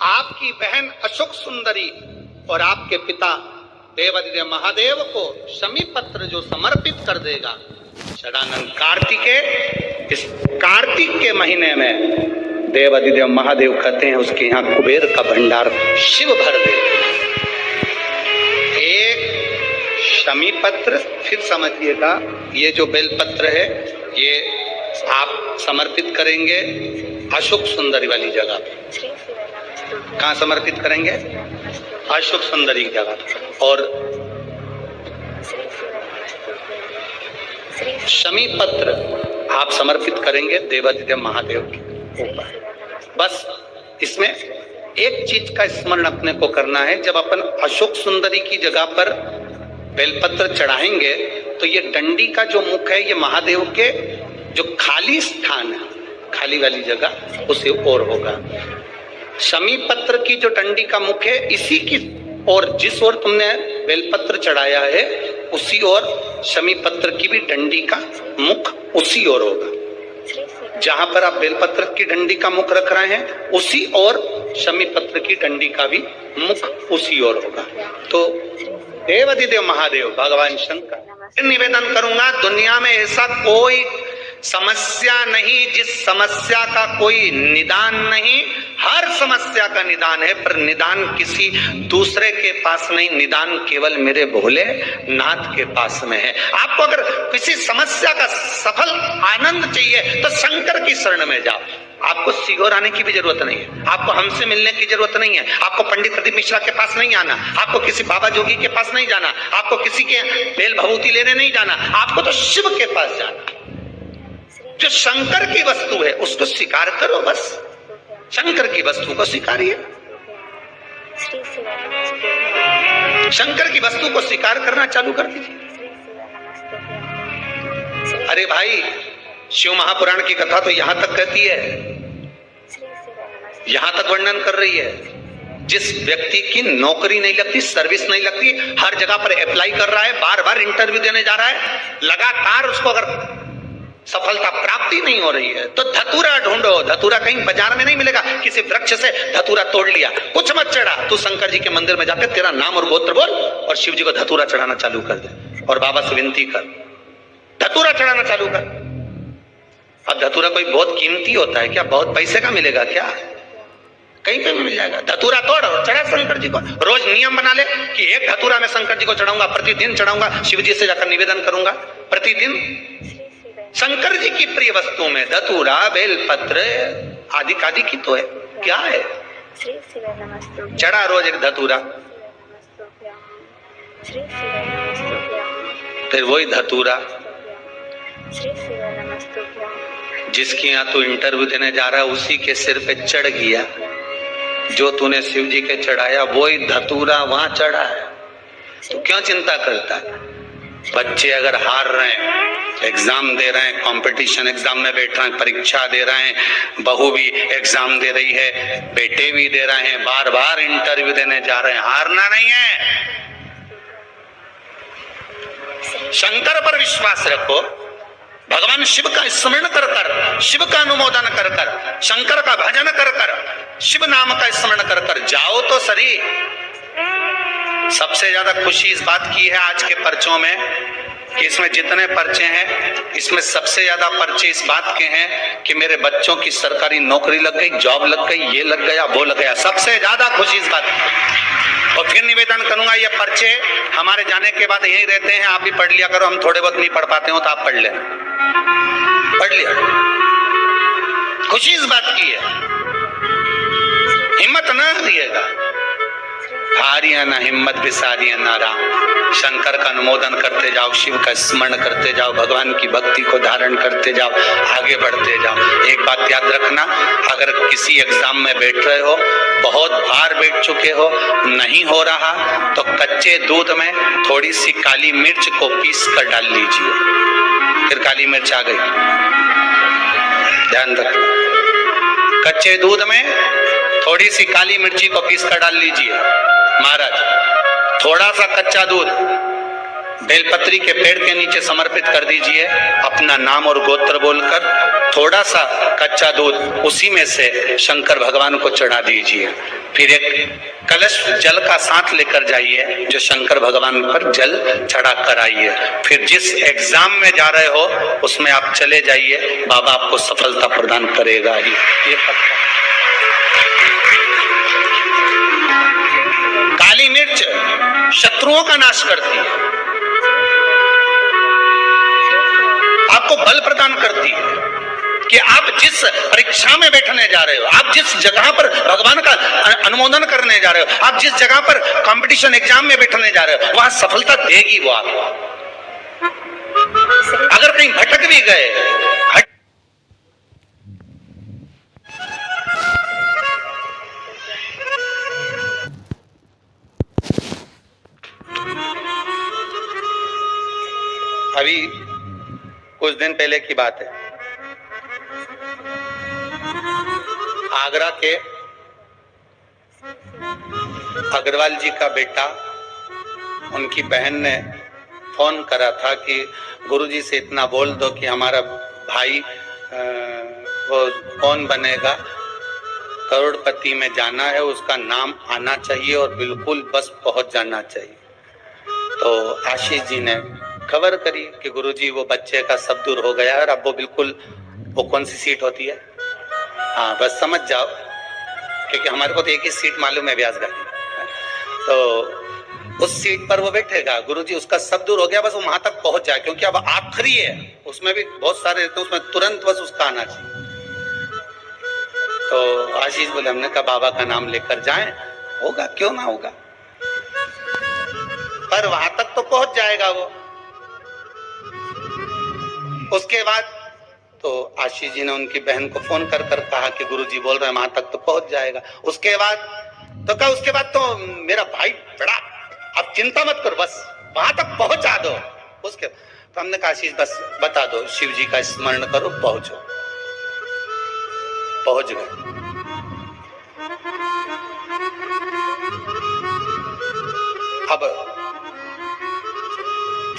आपकी बहन अशोक सुंदरी और आपके पिता देवादिदेव महादेव को शमी पत्र जो समर्पित कर देगा, षडानंद कार्तिके, इस कार्तिक के महीने में देवादिदेव महादेव कहते हैं उसके यहाँ कुबेर का भंडार शिव भर दे। एक शमी पत्र, फिर समझिएगा ये जो बेलपत्र है ये आप समर्पित करेंगे अशोक सुंदरी वाली जगह पे। कहाँ समर्पित करेंगे? अशोक सुंदरी की जगह। और शमी पत्र आप समर्पित करेंगे देवादिदेव महादेव के ऊपर। बस इसमें एक चीज का स्मरण अपने को करना है, जब अपन अशोक सुंदरी की जगह पर बेलपत्र चढ़ाएंगे तो ये डंडी का जो मुख है ये महादेव के जो खाली स्थान है, खाली वाली जगह उसे ओर होगा। शमी पत्र की जो डंडी का मुख है इसी की और जिस ओर तुमने बेलपत्र चढ़ाया है उसी ओर शमी पत्र की भी डंडी का मुख उसी ओर होगा। जहां पर आप बेलपत्र की डंडी का मुख रख रहे हैं उसी ओर शमी पत्र की डंडी का भी मुख उसी ओर होगा। तो देवादिदेव महादेव भगवान शंकर निवेदन करूंगा, दुनिया में ऐसा कोई समस्या नहीं जिस समस्या का कोई निदान नहीं। हर समस्या का निदान है, पर निदान किसी दूसरे के पास नहीं, निदान केवल मेरे भोले नाथ के पास में है। आपको अगर किसी समस्या का सफल आनंद चाहिए तो शंकर की शरण में जाओ। आपको सीहोर आने की भी जरूरत नहीं है, आपको हमसे मिलने की जरूरत नहीं है, आपको पंडित प्रदीप मिश्रा के पास नहीं आना, आपको किसी बाबा जोगी के पास नहीं जाना, आपको किसी के बेल भभूति लेने नहीं जाना, आपको तो शिव के पास जाना। जो शंकर की वस्तु है उसको स्वीकार करो, बस शंकर की वस्तु को स्वीकारिए। शंकर की वस्तु को स्वीकार करना चालू कर दीजिए। अरे भाई, शिव महापुराण की कथा तो यहां तक कहती है, यहां तक वर्णन कर रही है, जिस व्यक्ति की नौकरी नहीं लगती, सर्विस नहीं लगती, हर जगह पर अप्लाई कर रहा है, बार बार इंटरव्यू देने जा रहा है, लगातार उसको अगर सफलता प्राप्ति नहीं हो रही है तो धतूरा ढूंढो। धतूरा कहीं बाजार में नहीं मिलेगा, किसी वृक्ष से धतूरा तोड़ लिया, कुछ मत चढ़ा, तू शंकर जी के मंदिर में जाकर तेरा नाम और गोत्र बोल और शिव जी को धतूरा चढ़ाना चालू कर दे और बाबा से विनती कर, धतूरा चढ़ाना चालू कर। अब धतूरा कोई बहुत कीमती होता है क्या? बहुत पैसे का मिलेगा क्या? कहीं पे मिल जाएगा। धतूरा तोड़ और चढ़ा शंकर जी को। रोज नियम बना ले कि एक धतूरा मैं शंकर जी को चढ़ाऊंगा, प्रतिदिन चढ़ाऊंगा, शिव जी से जाकर निवेदन करूंगा प्रतिदिन। शंकर जी की प्रिय वस्तु में धतूरा, बेलपत्र आदि आदि की तो है, क्या है? चढ़ा रोज एक धतूरा, फिर वही धतूरा जिसके यहाँ तू इंटरव्यू देने जा रहा है उसी के सिर पे चढ़ गया। जो तूने शिव जी के चढ़ाया वही धतूरा वहां चढ़ा है, तो क्यों चिंता करता है? बच्चे अगर हार रहे हैं, एग्जाम दे रहे हैं, कंपटीशन एग्जाम में बैठ रहे हैं, परीक्षा दे रहे हैं, बहू भी एग्जाम दे रही है, बेटे भी दे रहे हैं, बार बार इंटरव्यू देने जा रहे हैं, हारना नहीं है। शंकर पर विश्वास रखो, भगवान शिव का स्मरण कर कर, शिव का अनुमोदन कर कर, शंकर का भजन कर कर, शिव नाम का स्मरण कर कर जाओ तो सही। सबसे ज्यादा खुशी इस बात की है आज के पर्चों में कि इसमें जितने पर्चे हैं इसमें सबसे ज्यादा पर्चे इस बात के हैं कि मेरे बच्चों की सरकारी नौकरी लग गई, जॉब लग गई, ये लग गया, वो लग गया। सबसे ज्यादा खुशी इस बात की। और फिर निवेदन करूंगा, ये पर्चे हमारे जाने के बाद यही रहते हैं, आप भी पढ़ लिया करो। हम थोड़े बहुत नहीं पढ़ पाते हो तो आप पढ़ लेना, पढ़ लिया। खुशी इस बात की है, हिम्मत न हारिएगा, हारिया ना हिम्मत बिसारिया ना राम। शंकर का अनुमोदन करते जाओ, शिव का स्मरण करते जाओ, भगवान की भक्ति को धारण करते जाओ, आगे बढ़ते जाओ। एक बात याद रखना, अगर किसी एग्जाम में बैठ रहे हो, बहुत बार बैठ चुके हो, नहीं हो रहा तो कच्चे दूध में थोड़ी सी काली मिर्च को पीस कर डाल लीजिए। फिर काली मिर्च आ गई, ध्यान रखना, कच्चे दूध में थोड़ी सी काली मिर्ची को पीस कर डाल लीजिए। महाराज, थोड़ा सा कच्चा दूध बेलपत्री के पेड़ के नीचे समर्पित कर दीजिए, अपना नाम और गोत्र बोलकर थोड़ा सा कच्चा दूध उसी में से शंकर भगवान को चढ़ा दीजिए। फिर एक कलश जल का साथ लेकर जाइए, जो शंकर भगवान पर जल चढ़ा कर आइए। फिर जिस एग्जाम में जा रहे हो उसमें आप चले जाइए, बाबा आपको सफलता प्रदान करेगा ही। ये पक्का। काली मिर्च शत्रुओं का नाश करती है, आपको बल प्रदान करती है कि आप जिस परीक्षा में बैठने जा रहे हो, आप जिस जगह पर भगवान का अनुमोदन करने जा रहे हो, आप जिस जगह पर कंपटीशन एग्जाम में बैठने जा रहे हो, वहां सफलता देगी वो आपको। अगर कहीं भटक भी गए, अभी कुछ दिन पहले की बात है, आगरा के अग्रवाल जी का बेटा, उनकी बहन ने फोन करा था कि गुरुजी से इतना बोल दो कि हमारा भाई वो कौन बनेगा, करोड़पति में जाना है, उसका नाम आना चाहिए और बिल्कुल बस पहुंच जाना चाहिए। तो आशीष जी ने खबर करी कि गुरुजी वो बच्चे का सब दूर हो गया और अब वो बिल्कुल, वो कौन सी सीट होती है, हाँ बस समझ जाओ, क्योंकि हमारे को तो एक ही सीट मालूम है व्यासगादी, तो उस सीट पर वो बैठेगा। गुरुजी उसका सब दूर हो गया, बस वो वहां तक पहुंच जाए, क्योंकि अब आखिरी है, उसमें भी बहुत सारे रहते हैं, उसमें तुरंत बस उसका आना चाहिए। तो आशीष बोले, हमने कहा बाबा का नाम लेकर जाएं, होगा क्यों ना होगा, पर वहां तक तो पहुंच जाएगा वो। उसके बाद तो आशीष जी ने उनकी बहन को फोन कर कर कहा कि गुरुजी बोल रहे हैं वहां तक तो पहुंच जाएगा। उसके बाद तो कहा, उसके बाद तो मेरा भाई बड़ा, अब चिंता मत करो, बस वहां तक पहुंचा दो। उसके तो हमने कहा आशीष बस बता दो, शिव जी का स्मरण करो, पहुंचो। पहुंच गए। अब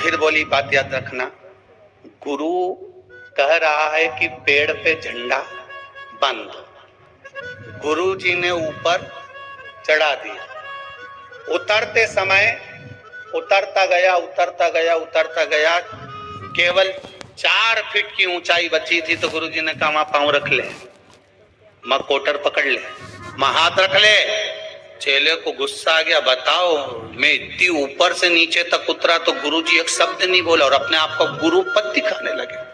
फिर बोली बात याद रखना, गुरु कह रहा है कि पेड़ पे झंडा बंद, गुरु जी ने ऊपर चढ़ा दिया, उतरते समय उतरता गया उतरता गया उतरता गया, केवल 4 फीट की ऊंचाई बची थी, तो गुरु जी ने कहा वहां पांव रख ले, मां कोटर पकड़ ले, मां हाथ रख ले। चेले को गुस्सा आ गया, बताओ मैं इतनी ऊपर से नीचे तक उतरा तो गुरुजी एक शब्द नहीं बोला और अपने आप को गुरु पद दिखाने लगे।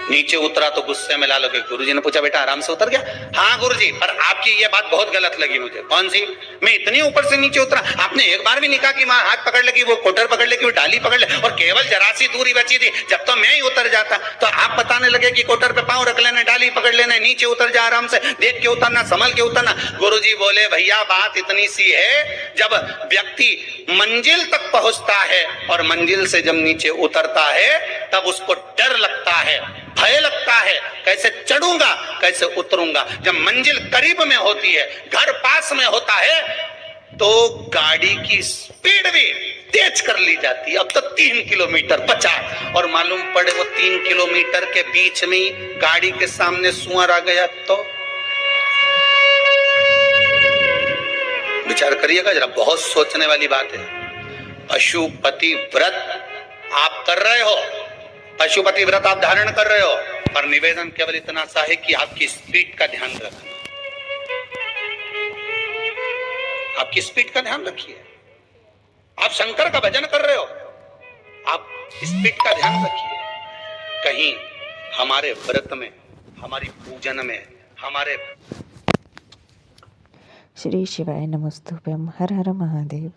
नीचे उतरा तो गुस्से में लाल हो गए। गुरुजी ने पूछा बेटा आराम से उतर गया? हाँ गुरुजी, पर आपकी ये बात बहुत गलत लगी मुझे। कौन सी? मैं इतनी ऊपर से नीचे उतरा, आपने एक बार भी नहीं कहा कि मां हाथ पकड़ लेगी, वो कोटर पकड़ लेगी, वो डाली पकड़ ले, और केवल जरा सी दूरी बची थी, जब तो मैं ही उतर जाता। तो आप बताने लगे कि कोटर पे पांव रख लेना, डाली पकड़ लेना, नीचे उतर जा आराम से, देख के उतरना, संभल के उतरना। गुरुजी बोले भैया बात इतनी सी है, जब व्यक्ति मंजिल तक पहुंचता है और मंजिल से जब नीचे उतरता है तब उसको डर लगता है, भय लगता है, कैसे चढ़ूंगा कैसे उतरूंगा। जब मंजिल करीब में होती है, घर पास में होता है, तो गाड़ी की स्पीड भी तेज कर ली जाती है। अब तो 3 किलोमीटर बचा और मालूम पड़े वो 3 किलोमीटर के बीच में गाड़ी के सामने सुअर आ गया तो विचार करिएगा जरा, बहुत सोचने वाली बात है। पशुपति व्रत आप कर रहे हो, पशुपति व्रत आप धारण कर रहे हो, पर निवेदन केवल इतना सा है कि आपकी स्पीड का ध्यान रखना, आपकी स्पीड का ध्यान रखिए। आप शंकर का भजन कर रहे हो, आप स्पीड का ध्यान रखिए। कहीं हमारे व्रत में, हमारी पूजन में, हमारे श्री शिवाय नमस्तुभ्यं। हर हर महादेव।